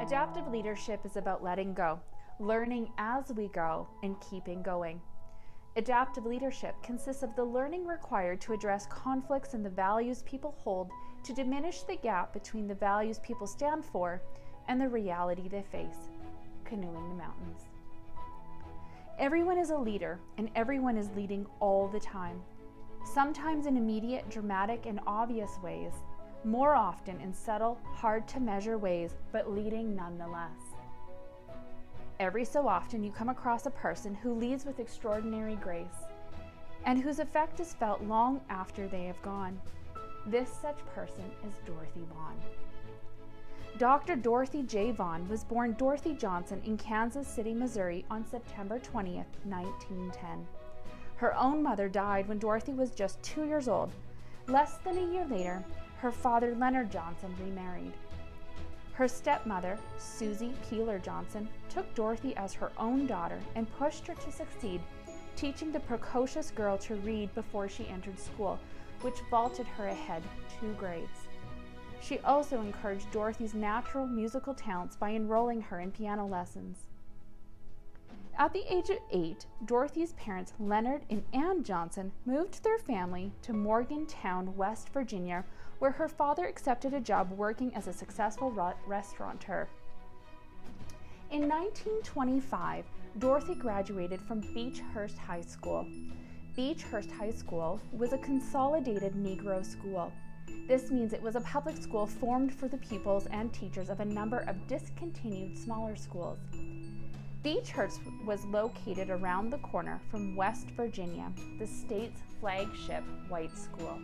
Adaptive leadership is about letting go, learning as we go, and keeping going. Adaptive leadership consists of the learning required to address conflicts in the values people hold to diminish the gap between the values people stand for and the reality they face, canoeing the mountains. Everyone is a leader, and everyone is leading all the time. Sometimes in immediate, dramatic, and obvious ways, more often in subtle, hard-to-measure ways, but leading nonetheless. Every so often you come across a person who leads with extraordinary grace, and whose effect is felt long after they have gone. This such person is Dorothy Vaughn. Dr. Dorothy J. Vaughn was born Dorothy Johnson in Kansas City, Missouri on September 20th, 1910. Her own mother died when Dorothy was just 2 years old. Less than a year later, her father Leonard Johnson remarried. Her stepmother, Susie Keeler Johnson, took Dorothy as her own daughter and pushed her to succeed, teaching the precocious girl to read before she entered school, which vaulted her ahead 2 grades. She also encouraged Dorothy's natural musical talents by enrolling her in piano lessons. At the age of 8, Dorothy's parents, Leonard and Ann Johnson, moved their family to Morgantown, West Virginia, where her father accepted a job working as a successful restaurateur. In 1925, Dorothy graduated from Beechhurst High School. Beechhurst High School was a consolidated Negro school. This means it was a public school formed for the pupils and teachers of a number of discontinued smaller schools. Beechhurst was located around the corner from West Virginia, the state's flagship white school.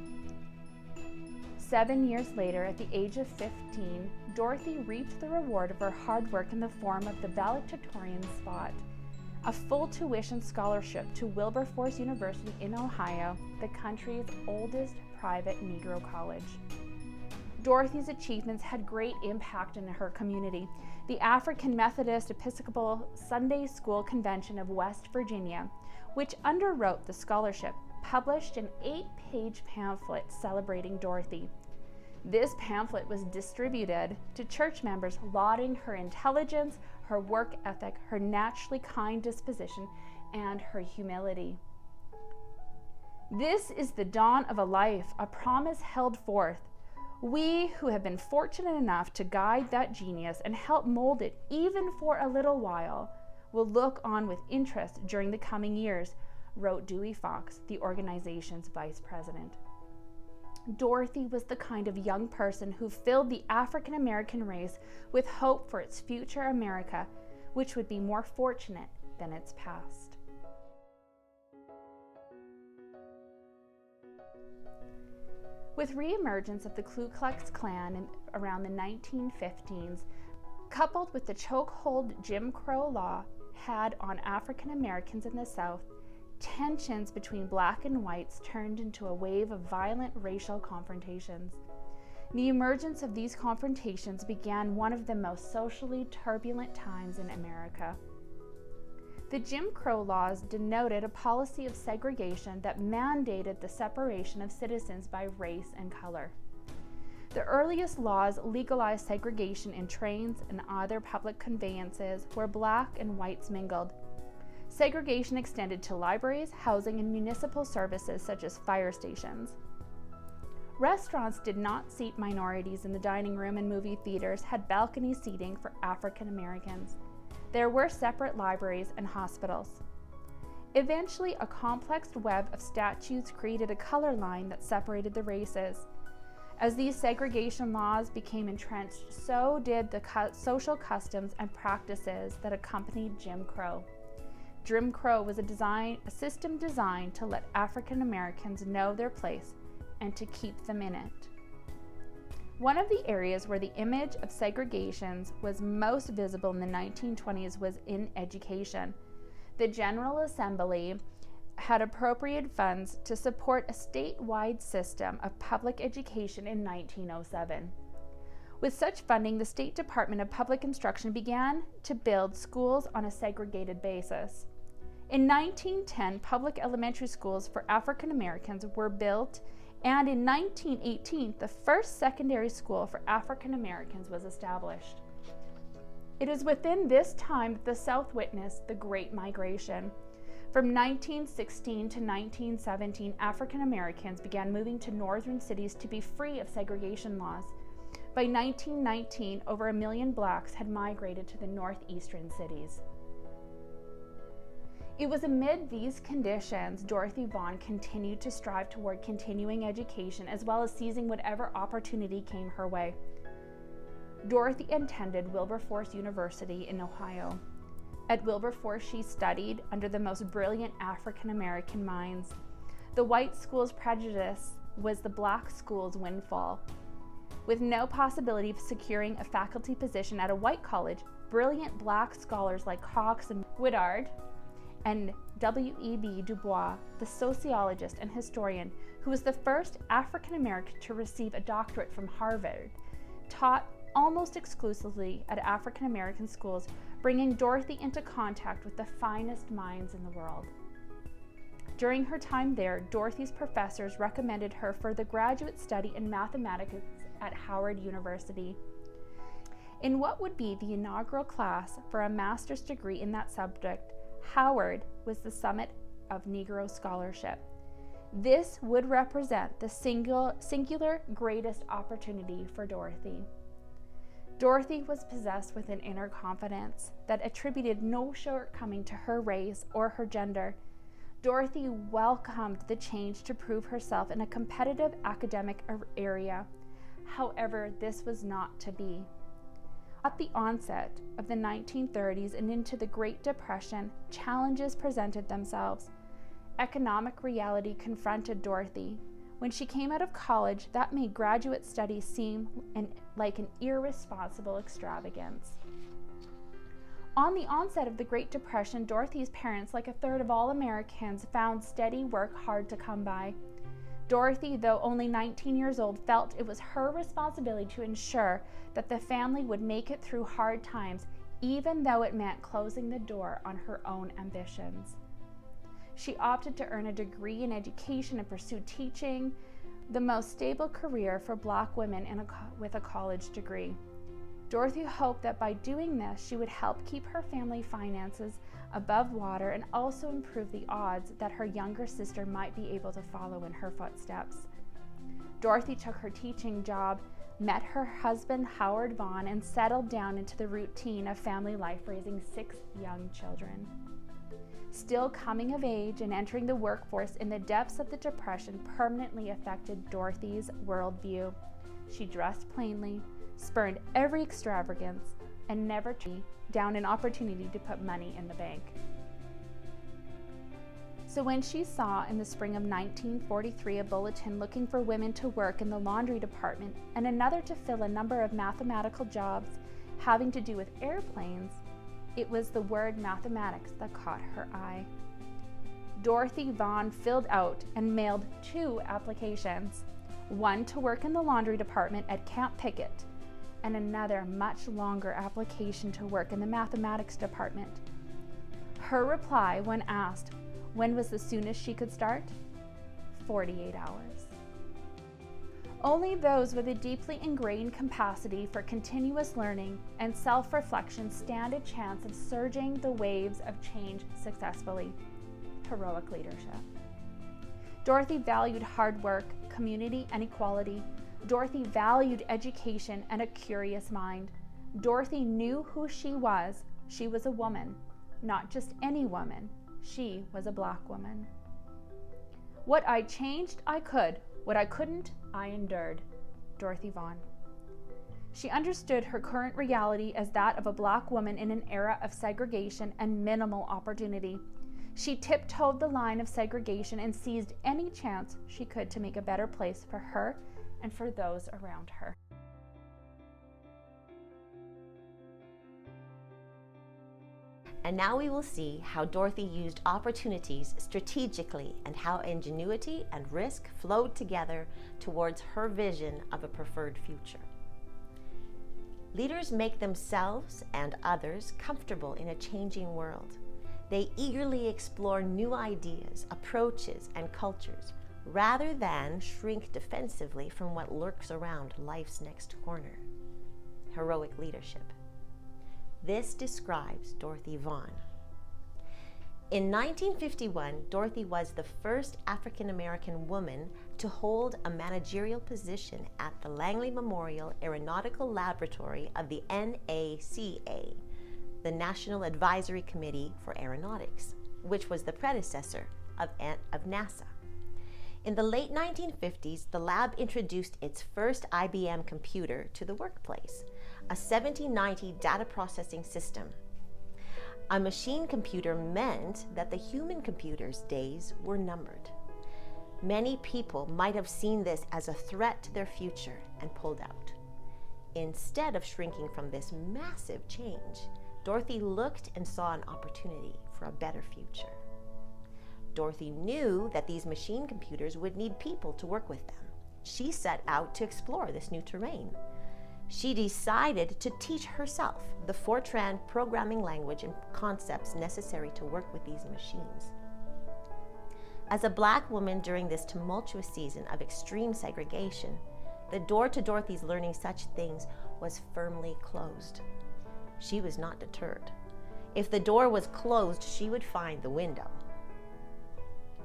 7 years later, at the age of 15, Dorothy reaped the reward of her hard work in the form of the valedictorian spot, a full tuition scholarship to Wilberforce University in Ohio, the country's oldest private Negro college. Dorothy's achievements had great impact in her community. The African Methodist Episcopal Sunday School Convention of West Virginia, which underwrote the scholarship, published an 8-page pamphlet celebrating Dorothy. This pamphlet was distributed to church members lauding her intelligence, her work ethic, her naturally kind disposition, and her humility. This is the dawn of a life, a promise held forth. We who have been fortunate enough to guide that genius and help mold it even for a little while will look on with interest during the coming years, wrote Dewey Fox, the organization's vice president. Dorothy was the kind of young person who filled the African American race with hope for its future America, which would be more fortunate than its past. With reemergence of the Ku Klux Klan around the 1915s, coupled with the chokehold Jim Crow law had on African Americans in the South, tensions between black and whites turned into a wave of violent racial confrontations. The emergence of these confrontations began one of the most socially turbulent times in America. The Jim Crow laws denoted a policy of segregation that mandated the separation of citizens by race and color. The earliest laws legalized segregation in trains and other public conveyances where black and whites mingled. Segregation extended to libraries, housing, and municipal services such as fire stations. Restaurants did not seat minorities in the dining room, and movie theaters had balcony seating for African Americans. There were separate libraries and hospitals. Eventually, a complex web of statutes created a color line that separated the races. As these segregation laws became entrenched, so did the social customs and practices that accompanied Jim Crow. Jim Crow was a system designed to let African Americans know their place and to keep them in it. One of the areas where the image of segregations was most visible in the 1920s was in education. The General Assembly had appropriated funds to support a statewide system of public education in 1907. With such funding, the State Department of Public Instruction began to build schools on a segregated basis. In 1910, public elementary schools for African Americans were built, and in 1918, the first secondary school for African Americans was established. It is within this time that the South witnessed the Great Migration. From 1916 to 1917, African Americans began moving to northern cities to be free of segregation laws. By 1919, over 1 million blacks had migrated to the northeastern cities. It was amid these conditions Dorothy Vaughn continued to strive toward continuing education as well as seizing whatever opportunity came her way. Dorothy attended Wilberforce University in Ohio. At Wilberforce, she studied under the most brilliant African American minds. The white school's prejudice was the black school's windfall. With no possibility of securing a faculty position at a white college, brilliant black scholars like Cox and Woodard and W.E.B. Du Bois, the sociologist and historian, who was the first African American to receive a doctorate from Harvard, taught almost exclusively at African American schools, bringing Dorothy into contact with the finest minds in the world. During her time there, Dorothy's professors recommended her for the graduate study in mathematics at Howard University. In what would be the inaugural class for a master's degree in that subject, Howard was the summit of Negro scholarship. This would represent the singular greatest opportunity for Dorothy. Dorothy was possessed with an inner confidence that attributed no shortcoming to her race or her gender. Dorothy welcomed the change to prove herself in a competitive academic area. However, this was not to be. At the onset of the 1930s and into the Great Depression, challenges presented themselves. Economic reality confronted Dorothy. When she came out of college, that made graduate studies seem like an irresponsible extravagance. On the onset of the Great Depression, Dorothy's parents, like a third of all Americans, found steady work hard to come by. Dorothy, though only 19 years old, felt it was her responsibility to ensure that the family would make it through hard times, even though it meant closing the door on her own ambitions. She opted to earn a degree in education and pursue teaching, the most stable career for Black women with a college degree. Dorothy hoped that by doing this, she would help keep her family finances above water and also improve the odds that her younger sister might be able to follow in her footsteps. Dorothy took her teaching job, met her husband Howard Vaughn, and settled down into the routine of family life, raising 6 young children. Still coming of age and entering the workforce in the depths of the Depression permanently affected Dorothy's worldview. She dressed plainly, spurned every extravagance, and never turned down an opportunity to put money in the bank. So when she saw in the spring of 1943 a bulletin looking for women to work in the laundry department and another to fill a number of mathematical jobs having to do with airplanes, it was the word mathematics that caught her eye. Dorothy Vaughn filled out and mailed 2 applications, one to work in the laundry department at Camp Pickett, and another much longer application to work in the mathematics department. Her reply, when asked when was the soonest she could start? 48 hours. Only those with a deeply ingrained capacity for continuous learning and self-reflection stand a chance of surging the waves of change successfully. Heroic leadership. Dorothy valued hard work, community, and equality. Dorothy valued education and a curious mind. Dorothy knew who she was. She was a woman, not just any woman. She was a Black woman. What I changed, I could. What I couldn't, I endured. Dorothy Vaughn. She understood her current reality as that of a Black woman in an era of segregation and minimal opportunity. She tiptoed the line of segregation and seized any chance she could to make a better place for her and for those around her. And now we will see how Dorothy used opportunities strategically and how ingenuity and risk flowed together towards her vision of a preferred future. Leaders make themselves and others comfortable in a changing world. They eagerly explore new ideas, approaches, and cultures, rather than shrink defensively from what lurks around life's next corner. Heroic leadership. This describes Dorothy Vaughn. In 1951, Dorothy was the first African-American woman to hold a managerial position at the Langley Memorial Aeronautical Laboratory of the NACA, the National Advisory Committee for Aeronautics, which was the predecessor of NASA. In the late 1950s, the lab introduced its first IBM computer to the workplace, a 7090 data processing system. A machine computer meant that the human computer's days were numbered. Many people might have seen this as a threat to their future and pulled out. Instead of shrinking from this massive change, Dorothy looked and saw an opportunity for a better future. Dorothy knew that these machine computers would need people to work with them. She set out to explore this new terrain. She decided to teach herself the Fortran programming language and concepts necessary to work with these machines. As a Black woman during this tumultuous season of extreme segregation, the door to Dorothy's learning such things was firmly closed. She was not deterred. If the door was closed, she would find the window.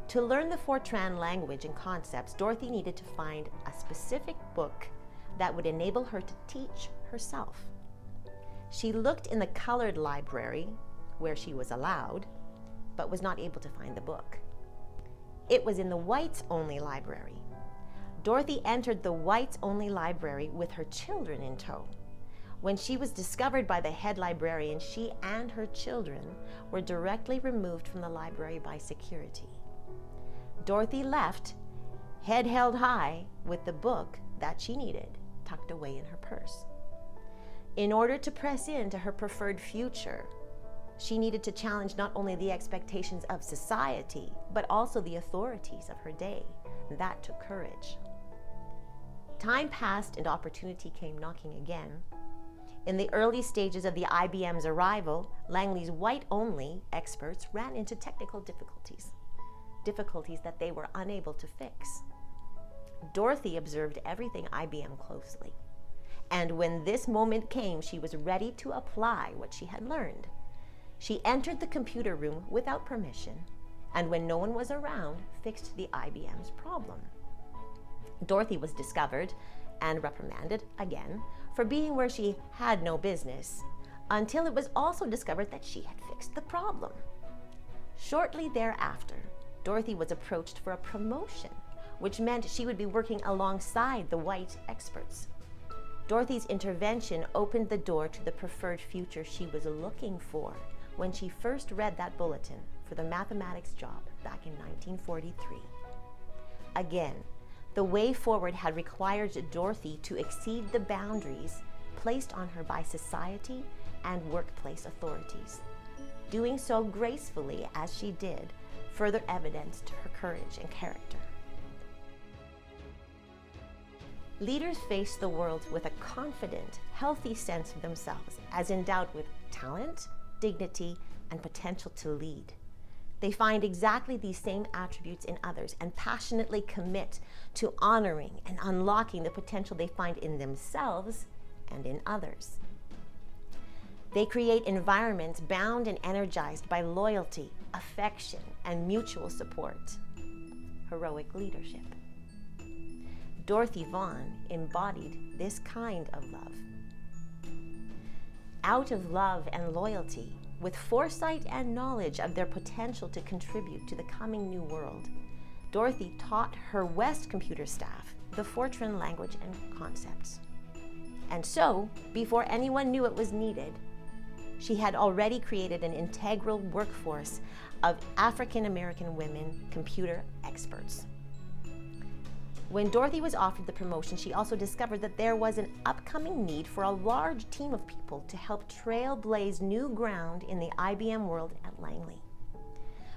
To learn the Fortran language and concepts, Dorothy needed to find a specific book that would enable her to teach herself. She looked in the colored library, where she was allowed, but was not able to find the book. It was in the whites-only library. Dorothy entered the whites-only library with her children in tow. When she was discovered by the head librarian, she and her children were directly removed from the library by security. Dorothy left, head held high, with the book that she needed tucked away in her purse. In order to press into her preferred future, she needed to challenge not only the expectations of society, but also the authorities of her day. That took courage. Time passed and opportunity came knocking again. In the early stages of the IBM's arrival, Langley's white-only experts ran into technical difficulties that they were unable to fix. Dorothy observed everything IBM closely, and when this moment came, she was ready to apply what she had learned. She entered the computer room without permission, and when no one was around, fixed the IBM's problem. Dorothy was discovered and reprimanded again for being where she had no business, until it was also discovered that she had fixed the problem. Shortly thereafter, Dorothy was approached for a promotion, which meant she would be working alongside the white experts. Dorothy's intervention opened the door to the preferred future she was looking for when she first read that bulletin for the mathematics job back in 1943. Again, the way forward had required Dorothy to exceed the boundaries placed on her by society and workplace authorities. Doing so gracefully as she did further evidenced her courage and character. Leaders face the world with a confident, healthy sense of themselves as endowed with talent, dignity, and potential to lead. They find exactly these same attributes in others and passionately commit to honoring and unlocking the potential they find in themselves and in others. They create environments bound and energized by loyalty, affection, and mutual support. Heroic leadership. Dorothy Vaughn embodied this kind of love. Out of love and loyalty, with foresight and knowledge of their potential to contribute to the coming new world, Dorothy taught her West computer staff the Fortran language and concepts. And so, before anyone knew it was needed, she had already created an integral workforce of African American women computer experts. When Dorothy was offered the promotion, she also discovered that there was an upcoming need for a large team of people to help trailblaze new ground in the IBM world at Langley.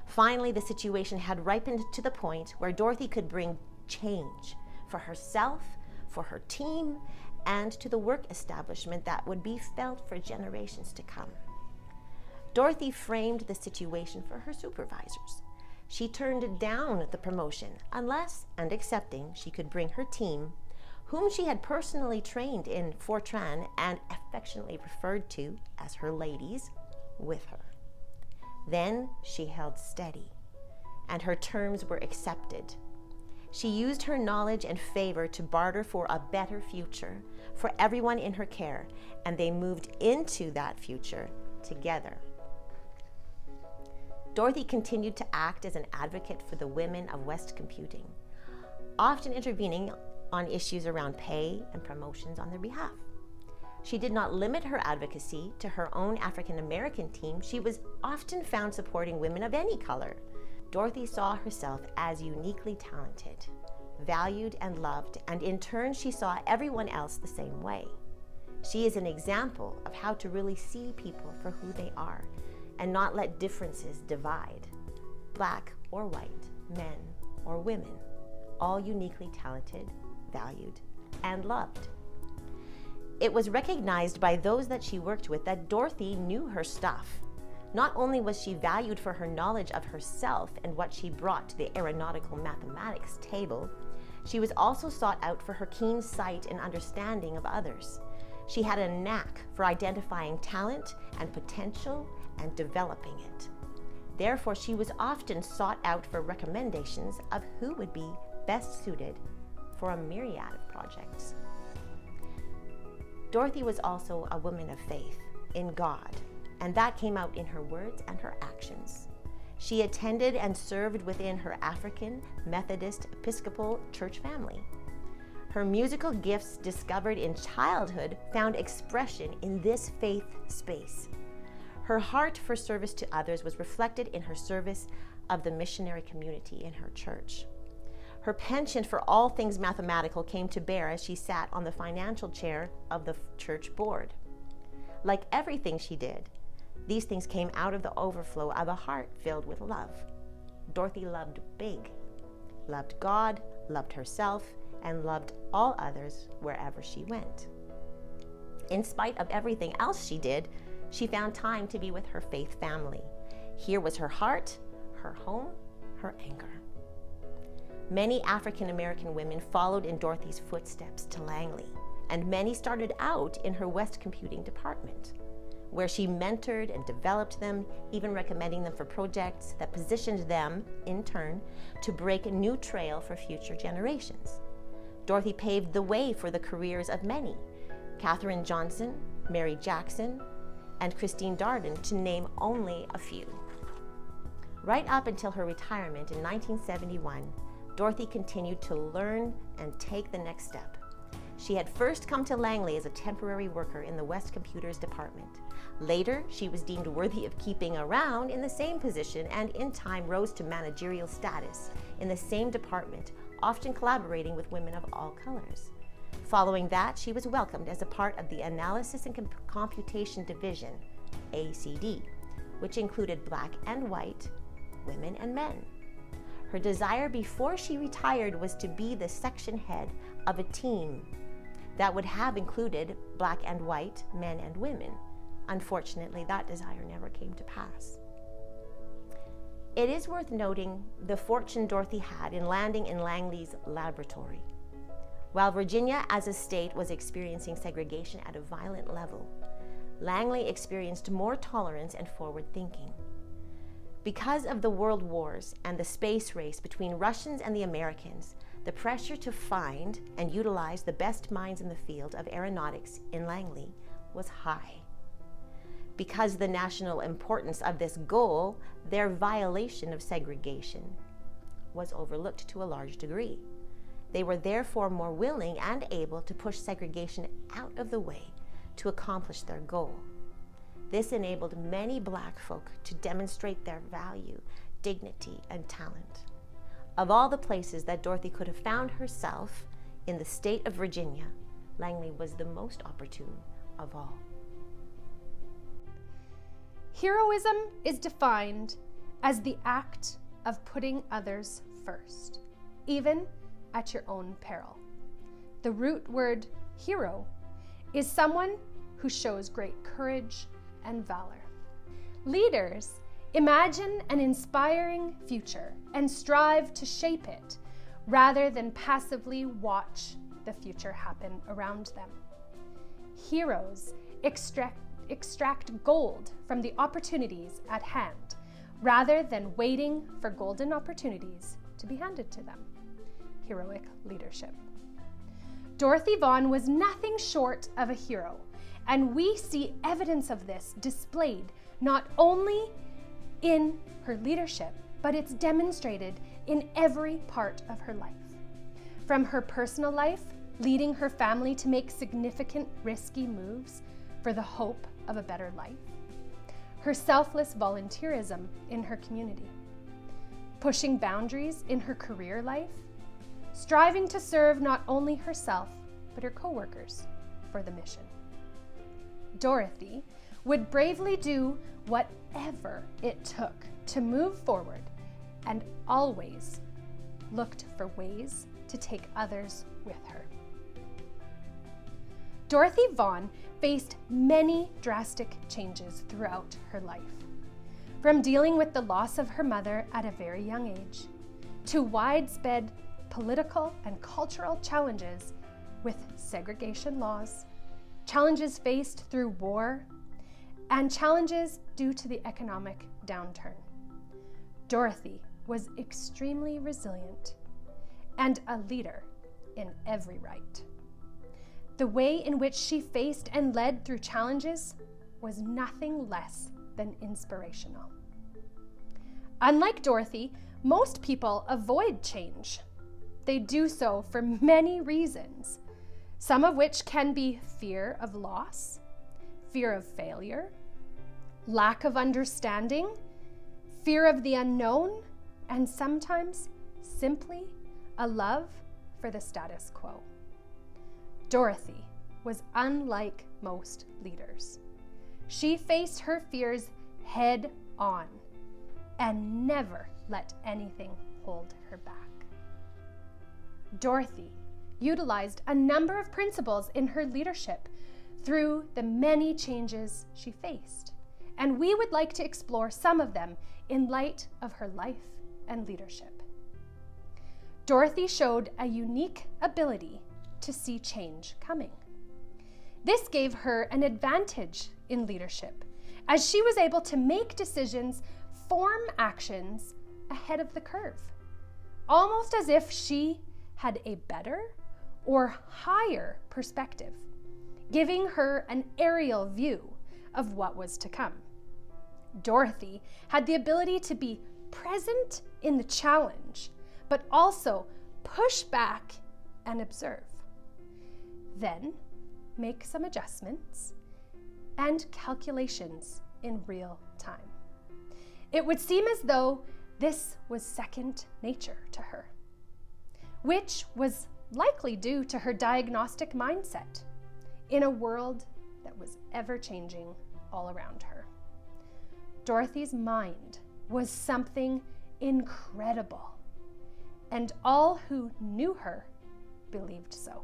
Finally, the situation had ripened to the point where Dorothy could bring change for herself, for her team, and to the work establishment that would be felt for generations to come. Dorothy framed the situation for her supervisors. She turned down the promotion unless, and accepting, she could bring her team, whom she had personally trained in Fortran and affectionately referred to as her ladies, with her. Then she held steady, and her terms were accepted. She used her knowledge and favor to barter for a better future for everyone in her care, and they moved into that future together. Dorothy continued to act as an advocate for the women of West computing, often intervening on issues around pay and promotions on their behalf. She did not limit her advocacy to her own African American team. She was often found supporting women of any color. Dorothy saw herself as uniquely talented, valued and loved, and in turn she saw everyone else the same way. She is an example of how to really see people for who they are and not let differences divide. Black or white, men or women, all uniquely talented, valued, and loved. It was recognized by those that she worked with that Dorothy knew her stuff. Not only was she valued for her knowledge of herself and what she brought to the aeronautical mathematics table, she was also sought out for her keen sight and understanding of others. She had a knack for identifying talent and potential and developing it. Therefore, she was often sought out for recommendations of who would be best suited for a myriad of projects. Dorothy was also a woman of faith in God, and that came out in her words and her actions. She attended and served within her African Methodist Episcopal church family. Her musical gifts discovered in childhood found expression in this faith space. Her heart for service to others was reflected in her service of the missionary community in her church. Her penchant for all things mathematical came to bear as she sat on the financial chair of the church board. Like everything she did, these things came out of the overflow of a heart filled with love. Dorothy loved big, loved God, loved herself, and loved all others wherever she went. In spite of everything else she did, she found time to be with her faith family. Here was her heart, her home, her anchor. Many African American women followed in Dorothy's footsteps to Langley, and many started out in her West computing department, where she mentored and developed them, even recommending them for projects that positioned them, in turn, to break a new trail for future generations. Dorothy paved the way for the careers of many: Katherine Johnson, Mary Jackson, and Christine Darden, to name only a few. Right up until her retirement in 1971, Dorothy continued to learn and take the next step. She had first come to Langley as a temporary worker in the West Computers department. Later, she was deemed worthy of keeping around in the same position, and in time rose to managerial status in the same department, often collaborating with women of all colors. Following that, she was welcomed as a part of the Analysis and Computation Division, ACD, which included black and white, women and men. Her desire before she retired was to be the section head of a team that would have included black and white, men and women. Unfortunately, that desire never came to pass. It is worth noting the fortune Dorothy had in landing in Langley's laboratory. While Virginia as a state was experiencing segregation at a violent level, Langley experienced more tolerance and forward thinking. Because of the world wars and the space race between Russians and the Americans, the pressure to find and utilize the best minds in the field of aeronautics in Langley was high. Because the national importance of this goal, their violation of segregation was overlooked to a large degree. They were therefore more willing and able to push segregation out of the way to accomplish their goal. This enabled many black folk to demonstrate their value, dignity, and talent. Of all the places that Dorothy could have found herself in the state of Virginia, Langley was the most opportune of all. Heroism is defined as the act of putting others first, even at your own peril. The root word hero is someone who shows great courage and valor. Leaders imagine an inspiring future and strive to shape it rather than passively watch the the future happen around them. Heroes extract gold from the opportunities at hand, rather than waiting for golden opportunities to be handed to them. Heroic leadership. Dorothy Vaughn was nothing short of a hero, and we see evidence of this displayed not only in her leadership, but it's demonstrated in every part of her life. From her personal life, leading her family to make significant risky moves for the hope of a better life. Her selfless volunteerism in her community. Pushing boundaries in her career life. Striving to serve not only herself, but her co-workers for the mission. Dorothy would bravely do whatever it took to move forward and always looked for ways to take others with her. Dorothy Vaughn faced many drastic changes throughout her life, from dealing with the loss of her mother at a very young age, to widespread political and cultural challenges with segregation laws, challenges faced through war, and challenges due to the economic downturn. Dorothy was extremely resilient and a leader in every right. The way in which she faced and led through challenges was nothing less than inspirational. Unlike Dorothy, most people avoid change. They do so for many reasons, some of which can be fear of loss, fear of failure, lack of understanding, fear of the unknown, and sometimes simply a love for the status quo. Dorothy was unlike most leaders. She faced her fears head on and never let anything hold her back. Dorothy utilized a number of principles in her leadership through the many changes she faced, and we would like to explore some of them in light of her life and leadership. Dorothy showed a unique ability to see change coming. This gave her an advantage in leadership, as she was able to make decisions, form actions ahead of the curve, almost as if she had a better or higher perspective, giving her an aerial view of what was to come. Dorothy had the ability to be present in the challenge, but also push back and observe. Then make some adjustments and calculations in real time. It would seem as though this was second nature to her, which was likely due to her diagnostic mindset in a world that was ever-changing all around her. Dorothy's mind was something incredible, and all who knew her believed so.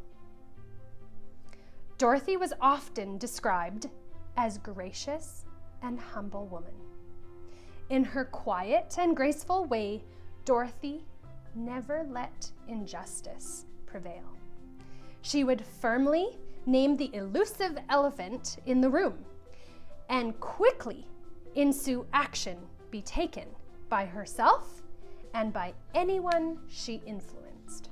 Dorothy was often described as gracious and humble woman. In her quiet and graceful way, Dorothy never let injustice prevail. She would firmly name the elusive elephant in the room and quickly ensue action be taken by herself and by anyone she influenced.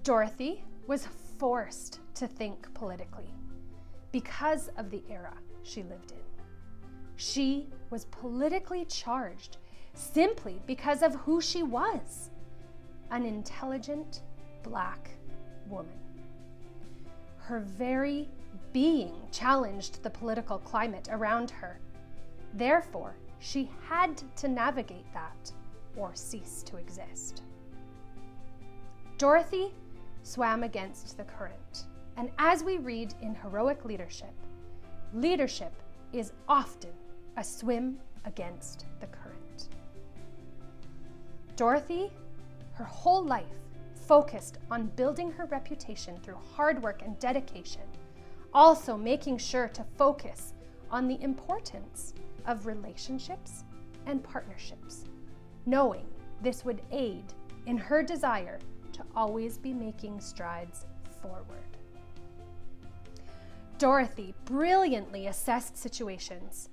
Dorothy was forced to think politically because of the era she lived in. She was politically charged simply because of who she was, an intelligent Black woman. Her very being challenged the political climate around her. Therefore, she had to navigate that or cease to exist. Dorothy swam against the current, and as we read in Heroic Leadership, leadership is often a swim against the current. Dorothy, her whole life, focused on building her reputation through hard work and dedication, also making sure to focus on the importance of relationships and partnerships, knowing this would aid in her desire to to always be making strides forward. Dorothy brilliantly assessed situations.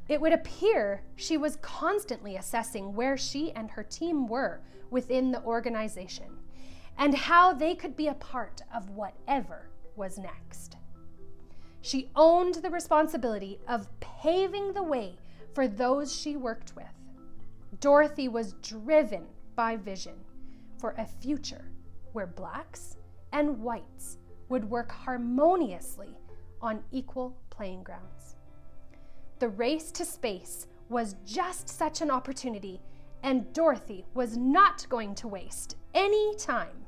It would appear she was constantly assessing where she and her team were within the organization and how they could be a part of whatever was next. She owned the responsibility of paving the way for those she worked with. Dorothy was driven by vision for a future where blacks and whites would work harmoniously on equal playing grounds. The race to space was just such an opportunity, and Dorothy was not going to waste any time.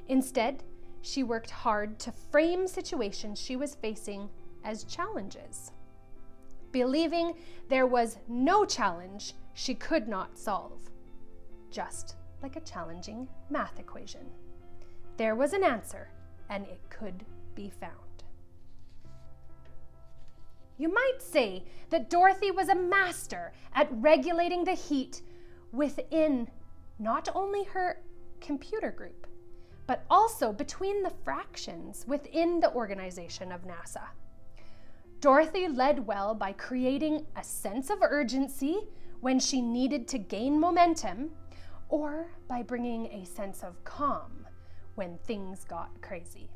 Instead, she worked hard to frame situations she was facing as challenges, believing there was no challenge she could not solve, just like a challenging math equation. There was an answer, and it could be found. You might say that Dorothy was a master at regulating the heat within not only her computer group, but also between the fractions within the organization of NASA. Dorothy led well by creating a sense of urgency when she needed to gain momentum, or by bringing a sense of calm when things got crazy.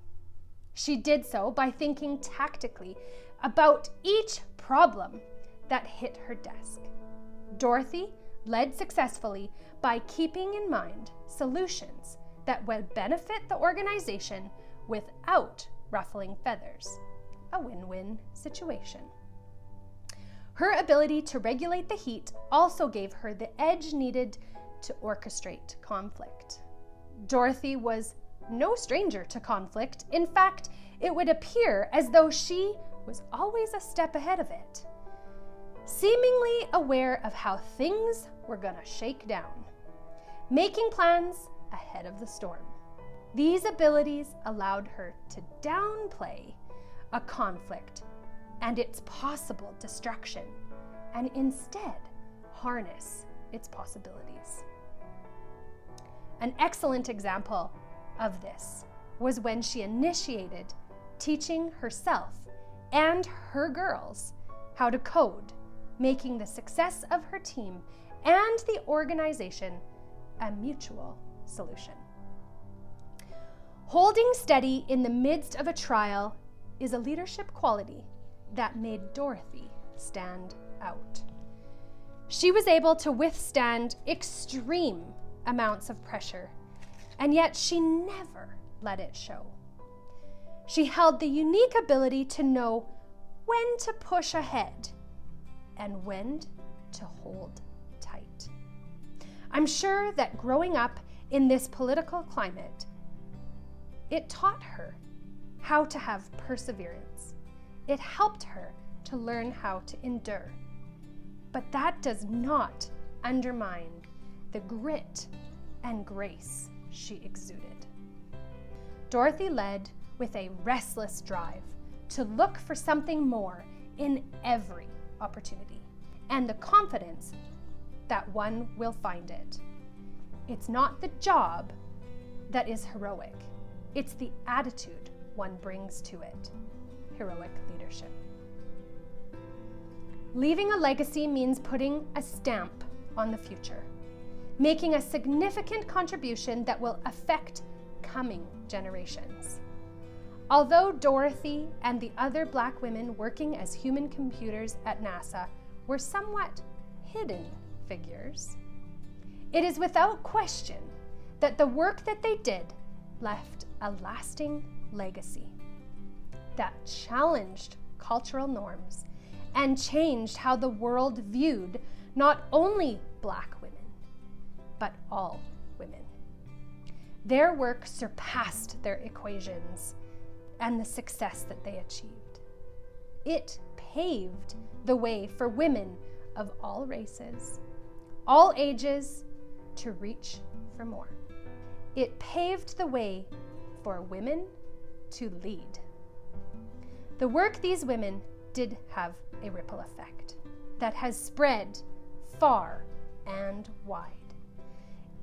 She did so by thinking tactically about each problem that hit her desk. Dorothy led successfully by keeping in mind solutions that would benefit the organization without ruffling feathers. A win-win situation. Her ability to regulate the heat also gave her the edge needed to orchestrate conflict. Dorothy was no stranger to conflict. In fact, it would appear as though she was always a step ahead of it, seemingly aware of how things were gonna shake down, making plans ahead of the storm. These abilities allowed her to downplay a conflict and its possible destruction, and instead harness its possibilities. An excellent example of this was when she initiated teaching herself and her girls how to code, making the success of her team and the organization a mutual solution. Holding steady in the midst of a trial is a leadership quality that made Dorothy stand out. She was able to withstand extreme amounts of pressure, and yet she never let it show. She held the unique ability to know when to push ahead and when to hold tight. I'm sure that growing up in this political climate, it taught her how to have perseverance. It helped her to learn how to endure. But that does not undermine the grit and grace she exuded. Dorothy led with a restless drive to look for something more in every opportunity, and the confidence that one will find it. It's not the job that is heroic, it's the attitude one brings to it. Heroic leadership. Leaving a legacy means putting a stamp on the future, making a significant contribution that will affect coming generations. Although Dorothy and the other Black women working as human computers at NASA were somewhat hidden figures, it is without question that the work that they did left a lasting legacy that challenged cultural norms and changed how the world viewed not only Black women, but all women. Their work surpassed their equations and the success that they achieved. It paved the way for women of all races, all ages, to reach for more. It paved the way for women to lead. The work these women did have a ripple effect that has spread far and wide.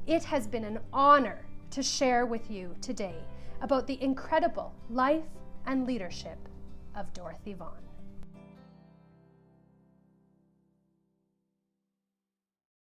It has been an honor to share with you today about the incredible life and leadership of Dorothy Vaughn.